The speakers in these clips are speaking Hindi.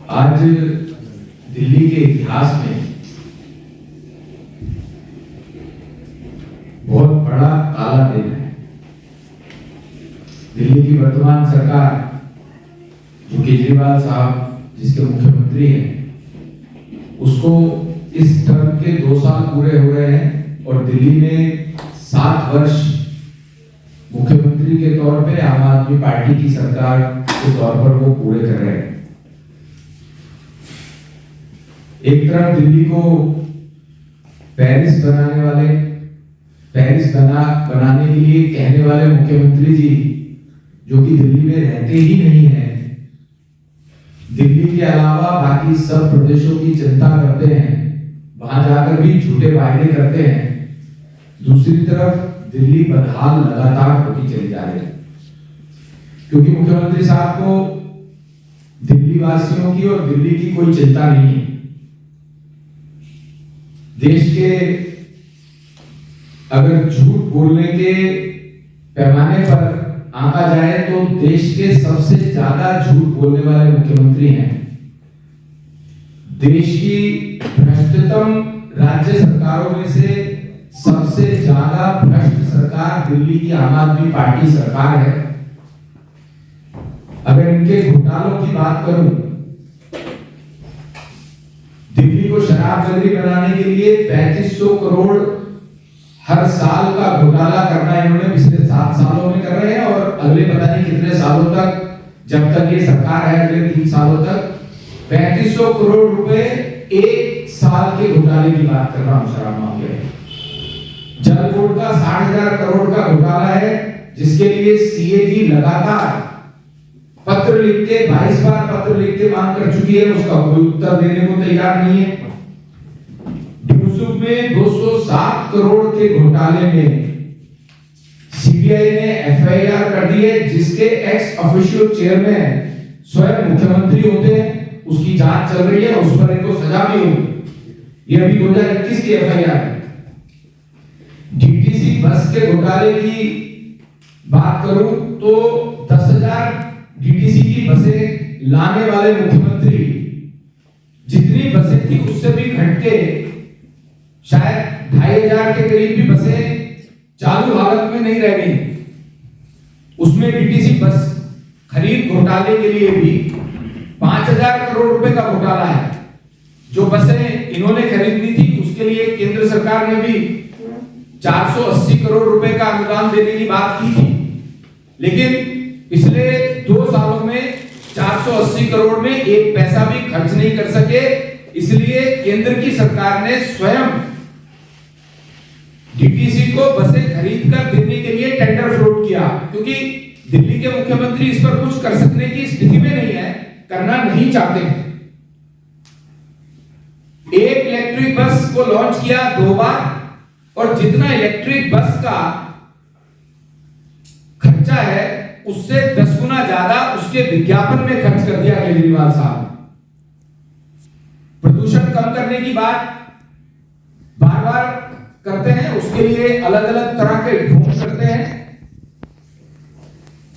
आज दिल्ली के इतिहास में बहुत बड़ा काला दिन है। दिल्ली की वर्तमान सरकार, जो केजरीवाल साहब जिसके मुख्यमंत्री हैं, उसको इस टर्म के 2 साल पूरे हो रहे हैं और दिल्ली में 7 वर्ष मुख्यमंत्री के तौर पे आम आदमी पार्टी की सरकार के तौर पर वो पूरे कर रहे हैं। एक तरफ दिल्ली को पेरिस बनाने के लिए कहने वाले मुख्यमंत्री जी, जो कि दिल्ली में रहते ही नहीं हैं, दिल्ली के अलावा बाकी सब प्रदेशों की चिंता करते हैं, वहां जाकर भी झूठे वायदे करते हैं। दूसरी तरफ दिल्ली बदहाल लगातार होती चली जा रही है, क्योंकि मुख्यमंत्री साहब को दिल्ली वासियों की और दिल्ली की कोई चिंता नहीं है। देश के अगर झूठ बोलने के पैमाने पर आंका जाए तो देश के सबसे ज्यादा झूठ बोलने वाले मुख्यमंत्री हैं। देश की भ्रष्टतम राज्य सरकारों में से सबसे ज्यादा भ्रष्ट सरकार दिल्ली की आम आदमी पार्टी सरकार है। अगर इनके घोटालों की बात करूं, दिल्ली को शराब नगरी बनाने के लिए 3500 करोड़ हर साल का घोटाला करना इन्होंने पिछले 7 सालों में कर रहे हैं, और अगले पता नहीं कितने सालों तक, जब तक ये सरकार है, अगले 3 सालों तक 3500 करोड़ रुपए एक साल के घोटाले की बात कर रहा हूं। शराब माफिया जल बोर्ड का 60,000 करोड़ का घोटाला है, जिसके लिए सीएजी लगातार पत्र लिख के 22 बार पत्र लिख के मांग कर चुकी है, उसका कोई उत्तर देने को तैयार नहीं है। यूसुफ में 207 करोड़ के घोटाले में सीबीआई ने एफआईआर कर दी है, जिसके एक्स ऑफिशियो चेयरमैन स्वयं मुख्यमंत्री होते हैं। उसकी जांच चल रही है, उस पर इनको सजा भी होगी। ये अभी 2021 की एफआईआर है। डीटीसी बस के घोटाले की बात करूं तो 10,000 डीटीसी की बसें लाने वाले मुख्यमंत्री, जितनी बसें थी उससे भी घट के शायद 2,500 के करीब भी बसें चालू हालत में नहीं रह गई। उसमें डीटीसी बस खरीद घोटाले के लिए भी 5,000 करोड़ रुपए का घोटाला है। जो बसें इन्होंने खरीदनी थी उसके लिए केंद्र सरकार ने भी 480 करोड़ रुपए का अनुदान देने की बात की थी, लेकिन पिछले 2 सालों में 480 करोड़ में एक पैसा भी खर्च नहीं कर सके। इसलिए केंद्र की सरकार ने स्वयं डीटीसी को बसें खरीद कर देने के लिए टेंडर फ्लोट किया, क्योंकि दिल्ली के मुख्यमंत्री इस पर कुछ कर सकने की स्थिति में नहीं है, करना नहीं चाहते हैं। एक इलेक्ट्रिक बस को लॉन्च किया 2 बार, और जितना इलेक्ट्रिक बस का खर्चा है उससे 10 गुना ज्यादा उसके विज्ञापन में खर्च कर दिया केजरीवाल साहब। प्रदूषण कम करने की बात बार बार करते हैं, उसके लिए अलग अलग तरह के ढोंग करते हैं,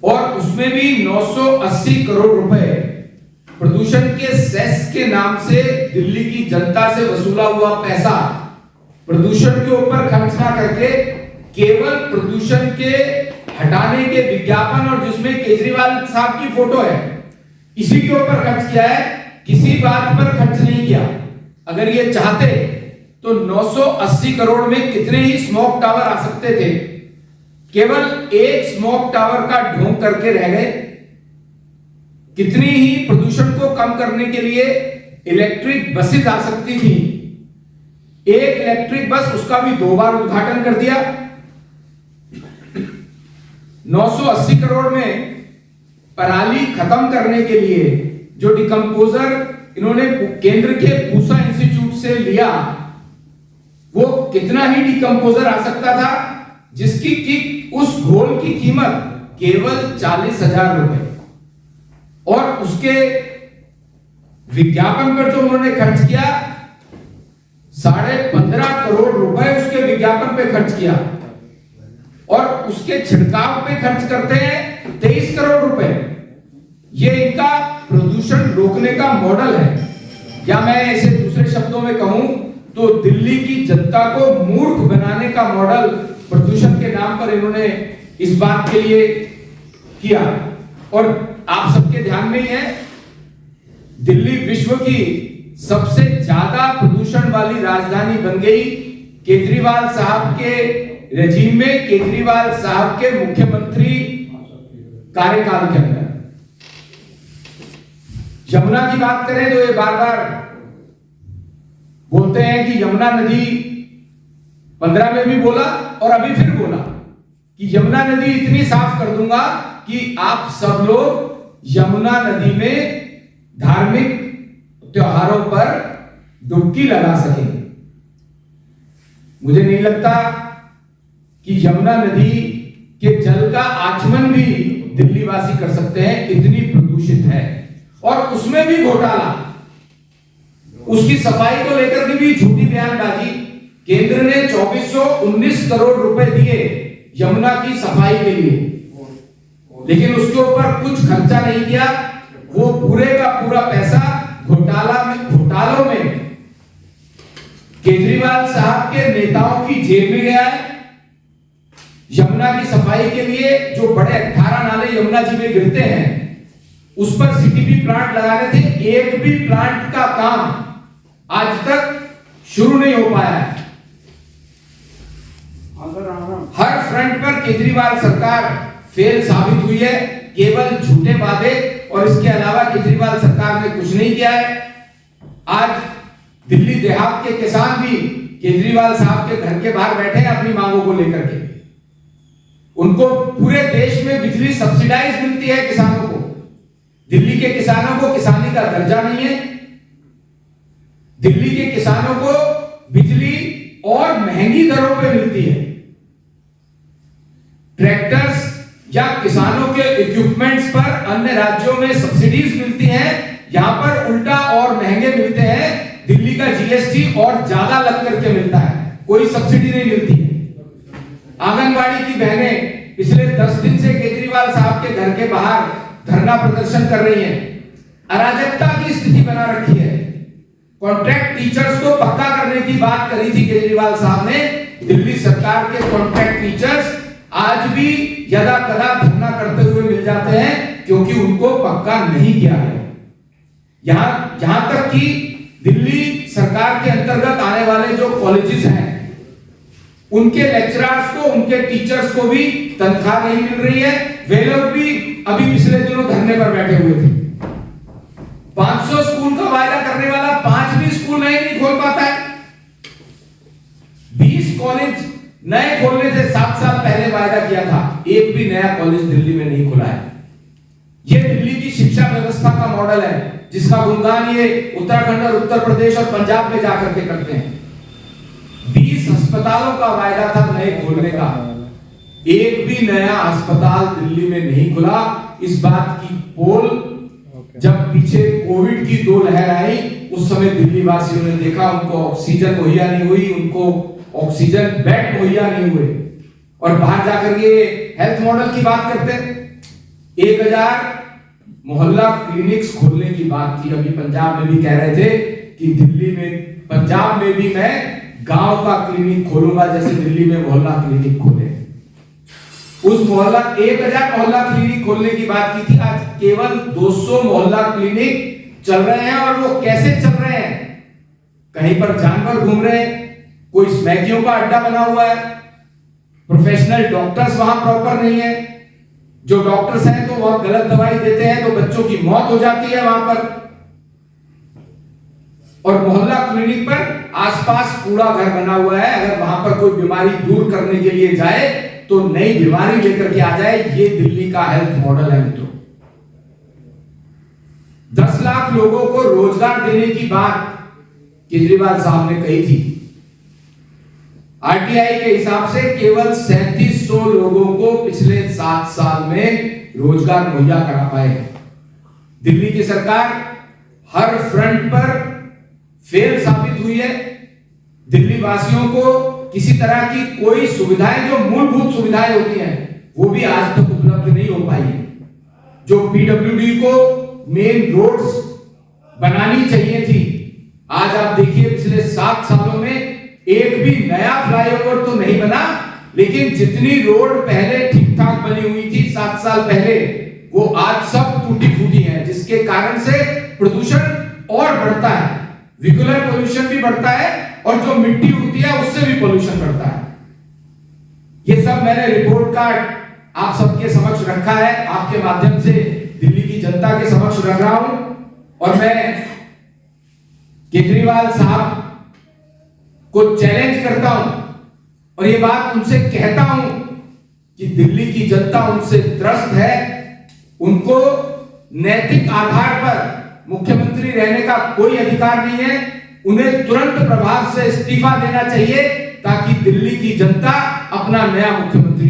और उसमें भी 980 करोड़ रुपए प्रदूषण के सेस के नाम से दिल्ली की जनता से वसूला हुआ पैसा प्रदूषण के ऊपर खर्च ना करके केवल प्रदूषण के हटाने के विज्ञापन, और जिसमें केजरीवाल साहब की फोटो है, इसी के ऊपर खर्च किया है। किसी बात पर खर्च नहीं किया। अगर ये चाहते तो 980 करोड़ में कितने ही स्मोक टावर आ सकते थे, केवल एक स्मोक टावर का ढोंग करके रह गए। कितनी ही प्रदूषण को कम करने के लिए इलेक्ट्रिक बसें आ सकती थी, एक इलेक्ट्रिक बस, उसका भी 2 बार उद्घाटन कर दिया। 980 करोड़ में पराली खत्म करने के लिए जो डिकम्पोजर इन्होंने केंद्र के पूसा इंस्टीट्यूट से लिया, वो कितना ही डिकम्पोजर आ सकता था, जिसकी उस घोल की कीमत केवल 40,000 रुपए, और उसके विज्ञापन पर जो उन्होंने खर्च किया 15.5 करोड़ रुपए उसके विज्ञापन पे खर्च किया, और उसके छिड़काव पे खर्च करते हैं 23 करोड़ रुपए। ये इनका प्रदूषण प्रदूषण रोकने का मॉडल है, या मैं इसे दूसरे शब्दों में कहूं तो दिल्ली की जनता को मूर्ख बनाने का मॉडल प्रदूषण के नाम पर इन्होंने इस बात के लिए किया। और आप सबके ध्यान में ही है, दिल्ली विश्व की सबसे ज्यादा प्रदूषण वाली राजधानी बन गई केजरीवाल साहब के रेजिम में, केजरीवाल साहब के मुख्यमंत्री कार्यकाल के अंदर। यमुना की बात करें तो ये बार बार बोलते हैं कि यमुना नदी, 15 में भी बोला और अभी फिर बोला कि यमुना नदी इतनी साफ कर दूंगा कि आप सब लोग यमुना नदी में धार्मिक त्योहारों पर डुबकी लगा सकेंगे। मुझे नहीं लगता कि यमुना नदी के जल का आचमन भी दिल्ली वासी कर सकते हैं, इतनी प्रदूषित है। और उसमें भी घोटाला, उसकी सफाई को लेकर के भी झूठी बयानबाजी। केंद्र ने 2419 करोड़ रुपए दिए यमुना की सफाई के लिए, लेकिन उसके ऊपर कुछ खर्चा नहीं किया। वो पूरे का पूरा पैसा घोटालों में केजरीवाल साहब के नेताओं की जेब में गया है। यमुना की सफाई के लिए जो बड़े 18 नाले यमुना जी में गिरते हैं, उस पर सीटीपी प्लांट लगाने थे, एक भी प्लांट का काम आज तक शुरू नहीं हो पाया है। हर फ्रंट पर केजरीवाल सरकार फेल साबित हुई है, केवल झूठे वादे, और इसके अलावा केजरीवाल सरकार ने कुछ नहीं किया है। आज दिल्ली देहात के किसान भी केजरीवाल साहब के घर के बाहर बैठे हैं अपनी मांगों को लेकर के। उनको पूरे देश में बिजली सब्सिडाइज मिलती है किसानों को, दिल्ली के किसानों को किसानी का दर्जा नहीं है। दिल्ली के किसानों को बिजली और महंगी दरों पे मिलती है। ट्रैक्टर्स या किसानों के इक्विपमेंट्स पर अन्य राज्यों में सब्सिडीज मिलती हैं, यहां पर उल्टा और महंगे मिलते हैं। दिल्ली का जीएसटी और ज्यादा लग करके मिलता है, कोई सब्सिडी नहीं मिलती है। आंगनबाड़ी की बहनें पिछले 10 दिन से केजरीवाल साहब के घर के बाहर धरना प्रदर्शन कर रही हैं। अराजकता की स्थिति बना रखी है। कॉन्ट्रैक्ट टीचर्स को पक्का करने की बात करी थी केजरीवाल साहब ने। दिल्ली सरकार के कॉन्ट्रैक्ट टीचर्स आज भी यदा कदा धरना करते हुए मिल जाते हैं, क्योंकि उनको पक्का नहीं किया है। यहां तक कि दिल्ली सरकार के अंतर्गत आने वाले जो कॉलेजेस हैं, उनके लेक्चरर्स को, उनके टीचर्स को भी तनख्वाह नहीं मिल रही है। वे लोग भी अभी पिछले दिनों धरने पर बैठे हुए थे। 500 स्कूल का वायदा करने वाला 5 भी स्कूल नहीं खोल पाता है। 20 कॉलेज नए खोलने से 7 साल पहले वायदा किया था, एक भी नया कॉलेज दिल्ली में नहीं खुला है। यह दिल्ली की शिक्षा व्यवस्था का मॉडल है, जिसका गुणगान ये उत्तराखंड और उत्तर प्रदेश और पंजाब में जाकर के करते हैं। 20 अस्पतालों का वायदा था नए खोलने का, एक भी नया अस्पताल दिल्ली में नहीं खुला। इस बात की पोल जब पीछे कोविड की 2 लहर आई, उस समय दिल्ली वासियों ने देखा, उनको ऑक्सीजन मुहैया नहीं हुई, उनको ऑक्सीजन बेड मुहैया नहीं हुए। और बाहर जाकर ये हेल्थ मॉडल की बात करते हैं। 1000 मोहल्ला क्लिनिक्स खोलने की बात थी। अभी पंजाब में भी कह रहे थे कि दिल्ली में, पंजाब में भी मैं गांव का क्लिनिक खोलूंगा, जैसे दिल्ली में मोहल्ला क्लिनिक खोले। उस 1000 मोहल्ला क्लिनिक खोलने की बात की थी। आज केवल 200 मोहल्ला क्लिनिक चल रहे हैं। और वो कैसे चल रहे हैं? कहीं पर जानवर घूम रहे हैं, कोई स्मैकियों का अड्डा बना हुआ है, प्रोफेशनल डॉक्टर्स वहां प्रॉपर नहीं है। जो डॉक्टर्स हैं तो वह गलत दवाई देते हैं, तो बच्चों की मौत हो जाती है वहां पर। और मोहल्ला क्लिनिक पर आसपास कूड़ा घर बना हुआ है। अगर वहां पर कोई बीमारी दूर करने के लिए जाए तो नई बीमारी लेकर के आ जाए। ये दिल्ली का हेल्थ मॉडल है मित्रों। 10 लाख लोगों को रोजगार देने की बात केजरीवाल साहब ने कही थी। आरटीआई के हिसाब से केवल 3700 लोगों को पिछले 7 साल में रोजगार मुहैया करा पाए। दिल्ली की सरकार हर फ्रंट पर फेल साबित हुई है। दिल्ली वासियों को किसी तरह की कोई सुविधाएं, जो मूलभूत सुविधाएं होती हैं, वो भी आज तक उपलब्ध नहीं हो पाई। जो पीडब्ल्यूडी को मेन रोड्स बनानी चाहिए थी, आज आप देखिए पिछले 7 सालों में एक भी नया फ्लाईओवर तो नहीं बना, लेकिन जितनी रोड पहले ठीक ठाक बनी हुई थी 7 साल पहले, वो आज सब टूटी फूटी है, जिसके कारण से प्रदूषण और बढ़ता है, विजुअल पोल्यूशन भी बढ़ता है और जो मिट्टी उड़ती है उससे भी पोल्यूशन बढ़ता है। ये सब मैंने रिपोर्ट कार्ड आप सबके समक्ष रखा है, आपके माध्यम से दिल्ली की जनता के समक्ष रख रहा हूं, और मैं केजरीवाल साहब को चैलेंज करता हूं और ये बात उनसे कहता हूं कि दिल्ली की जनता उनसे त्रस्त है, उनको नैतिक आधार पर मुख्यमंत्री रहने का कोई अधिकार नहीं है, उन्हें तुरंत प्रभाव से इस्तीफा देना चाहिए ताकि दिल्ली की जनता अपना नया मुख्यमंत्री